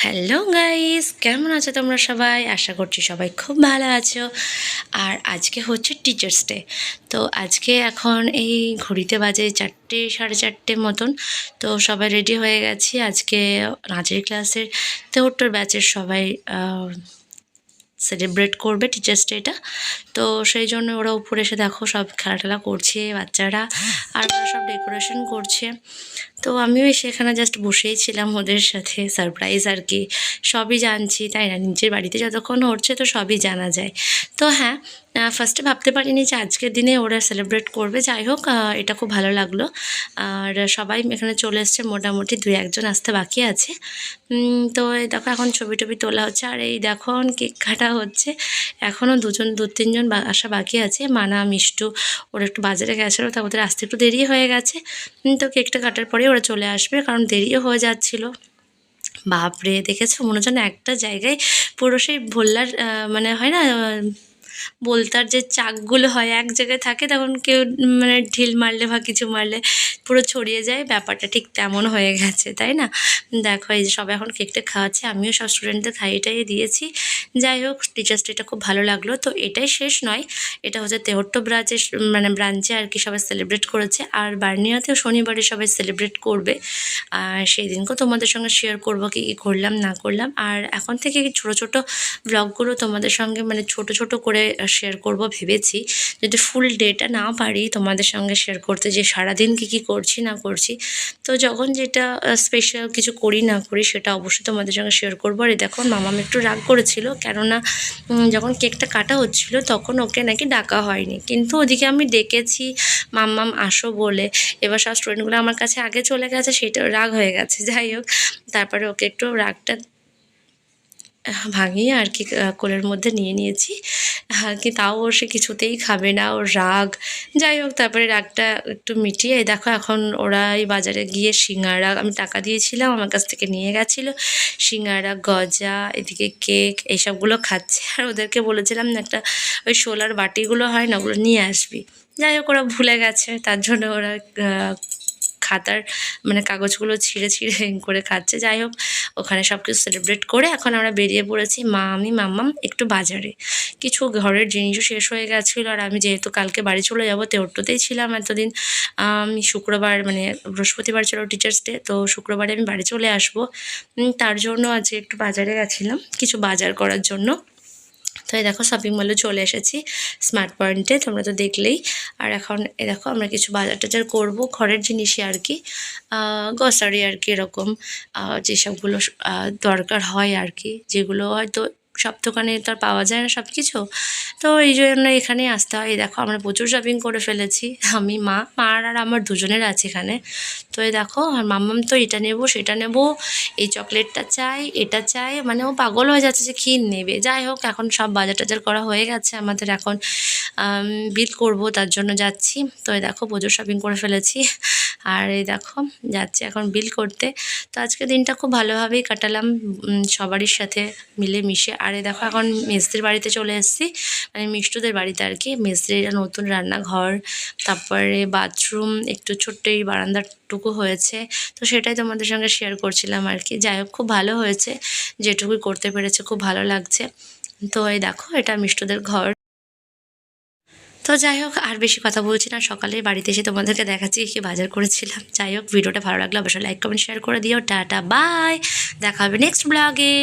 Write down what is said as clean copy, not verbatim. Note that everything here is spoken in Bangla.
হ্যালো গাইস, কেমন আছো তোমরা সবাই? আশা করছি সবাই খুব ভালো আছো। আর আজকে হচ্ছে টিচার্স ডে। তো আজকে এখন এই ঘড়িতে বাজে 4টে, 4:30 মতন। তো সবাই রেডি হয়ে গেছি। আজকে নাচের ক্লাসের 73 ব্যাচের সবাই সেলিব্রেট করবে টিচার্স ডেটা। তো সেই জন্য ওরা উপরে এসে দেখো সব খেলাটেলা করছে বাচ্চারা, আর ওরা সব ডেকোরেশন করছে। তো আমিও সেখানে জাস্ট বসেই ছিলাম ওদের সাথে, সারপ্রাইজ আর কি। সবই জানছি, তাই না? নিজের বাড়িতে যতক্ষণ হচ্ছে তো সবই জানা যায়। তো হ্যাঁ, ফার্স্টে ভাবতে পারিনি যে আজকের দিনে ওরা সেলিব্রেট করবে। যাই হোক, এটা খুব ভালো লাগলো। আর সবাই এখানে চলে এসছে, মোটামুটি 2-1জন আসতে বাকি আছে। তো এই দেখো এখন ছবি টবি তোলা হচ্ছে, আর এই দেখো কেক কাটা হচ্ছে। এখনও 2-3জন আসা বাকি আছে। মানা, মিষ্টু ওরা একটু বাজারে গেছিলো, তা ওদের আসতে একটু দেরি হয়ে গেছে। তো কেকটা কাটার পরেই ওরা চলে আসবে, কারণ দেরিও হয়ে যাচ্ছিলো। বাপরে, দেখেছো মনে হচ্ছে না একটা জায়গায় পুরো সেই ভোল্লার মানে হয় না, বলতার যে চাকগুলো হয় এক জায়গায় থাকে, তখন কেউ মানে ঢিল মারলে বা কিছু মারলে পুরো ছড়িয়ে যায়, ব্যাপারটা ঠিক তেমন হয়ে গেছে, তাই না? দেখো এই যে সবাই এখন কেকটা খাওয়াচ্ছে, আমিও সব স্টুডেন্টদের খাইয়ে দিয়েছি। যাই হোক, টিচার্স ডেটা খুব ভালো লাগলো। তো এটাই শেষ নয়, এটা হচ্ছে 73 ব্রাঞ্চে, মানে ব্রাঞ্চে আর কি সবাই সেলিব্রেট করেছে। আর বার্নিয়াতেও শনিবারে সবাই সেলিব্রেট করবে। আর সেই দিনকেও তোমাদের সঙ্গে শেয়ার করবো কী কী করলাম না করলাম। আর এখন থেকে ছোটো ছোটো ব্লগগুলো তোমাদের সঙ্গে মানে ছোট ছোট করে শেয়ার করব ভেবেছি। যদি ফুল ডেটা না পারি তোমাদের সঙ্গে শেয়ার করতে, যে সারাদিন কী কী করছি না করছি, তো যখন যেটা স্পেশাল কিছু করি না করি সেটা অবশ্যই তোমাদের সঙ্গে শেয়ার করবো। আর দেখো মামাম একটু রাগ করেছিল, কেননা যখন কেকটা কাটা হচ্ছিল তখন ওকে নাকি ডাকা হয়নি, কিন্তু ওদিকে আমি ডেকেছি মাম্মাম আসো বলে। এবার সব স্টুডেন্টগুলো আমার কাছে আগে চলে গেছে, সেটা রাগ হয়ে গেছে। যাই হোক, তারপরে ওকে একটু রাগটা ভাঙিয়ে আর কি কোলের মধ্যে নিয়ে নিয়েছি আর কি। তাও ও সে কিছুতেই খাবে না, ওর রাগ। যাই হোক, তারপরে রাগটা একটু মিটিয়ে দেখো এখন ওরা এই বাজারে গিয়ে সিঙ্গারা, আমি টাকা দিয়েছিলাম, আমার কাছ থেকে নিয়ে গেছিলো সিঙ্গারা, গজা, এদিকে কেক, এইসবগুলো খাচ্ছে। আর ওদেরকে বলেছিলাম না একটা ওই শোলার বাটিগুলো হয় না, ওগুলো নিয়ে আসবি। যাই হোক, ওরা ভুলে গেছে, তার জন্য ওরা খাতার মানে কাগজগুলো ছিঁড়ে করে খাচ্ছে। যাই হোক, ওখানে সব কিছু সেলিব্রেট করে এখন আমরা বেরিয়ে পড়েছি মা, আমি, মাম্মাম একটু বাজারে। কিছু ঘরের জিনিসও শেষ হয়ে গেছিলো, আর আমি যেহেতু কালকে বাড়ি চলে যাবো, তেহট্টতেই ছিলাম এতদিন। আমি শুক্রবার মানে বৃহস্পতিবার ছিল টিচার্স ডে, তো শুক্রবারে আমি বাড়ি চলে আসবো। তার জন্য আজকে একটু বাজারে গেছিলাম কিছু বাজার করার জন্য। তো এই দেখো শপিং মলে চলে এসেছি, স্মার্ট পয়েন্টে, তোমরা তো দেখলেই। আর এখন এ দেখো আমরা কিছু বাজার টাজার করবো, ঘরের জিনিসই আর কি, গ্রসারি আর কি, এরকম যেসবগুলো দরকার হয় আর কি, যেগুলো হয়তো সব দোকানে তো আর পাওয়া যায় না সব কিছু। তো এই জন্য এখানেই আসতে হয়। এই দেখো আমরা প্রচুর শপিং করে ফেলেছি, আমি, মা আর আমার দুজনের আছে এখানে। তো এই দেখো, আর মাম্মাম তো এটা নেব সেটা নেব, এই চকলেটটা চাই, এটা চাই, মানে ও পাগল হয়ে যাচ্ছে যে কী নেবে। যাই হোক, এখন সব বাজার টাজার করা হয়ে গেছে আমাদের, এখন বিল করব, তার জন্য যাচ্ছি। তো এই দেখো প্রচুর শপিং করে ফেলেছি, আর এই দেখো যাচ্ছি এখন বিল করতে। তো আজকে দিনটা খুব ভালোভাবেই কাটালাম সবারই সাথে মিলে মিশে। আর এই দেখো এখন মেসদের বাড়িতে চলে এসেছি, মানে মিষ্টুদের বাড়িতে আর কি। মেসদের নতুন রান্নাঘর, তারপরে বাথরুম, একটু ছোট্ট এই বারান্দাটুকু হয়েছে, তো সেটাই তোমাদের সঙ্গে শেয়ার করছিলাম আর কি। যাই হোক, খুব ভালো হয়েছে, যেটুকুই করতে পেরেছে খুব ভালো লাগছে। তো এই দেখো এটা মিষ্টুদের ঘর। তো যাই হোক, আর বেশি কথা বলছি না, সকালে বাড়িতে এসে তোমাদেরকে দেখাচ্ছি কি বাজার করেছিলাম। যাই হোক, ভিডিওটা ভালো লাগলে অবশ্যই লাইক কমেন্ট শেয়ার করে দিও। টাটা, বাই, দেখা হবে নেক্সট ব্লগে।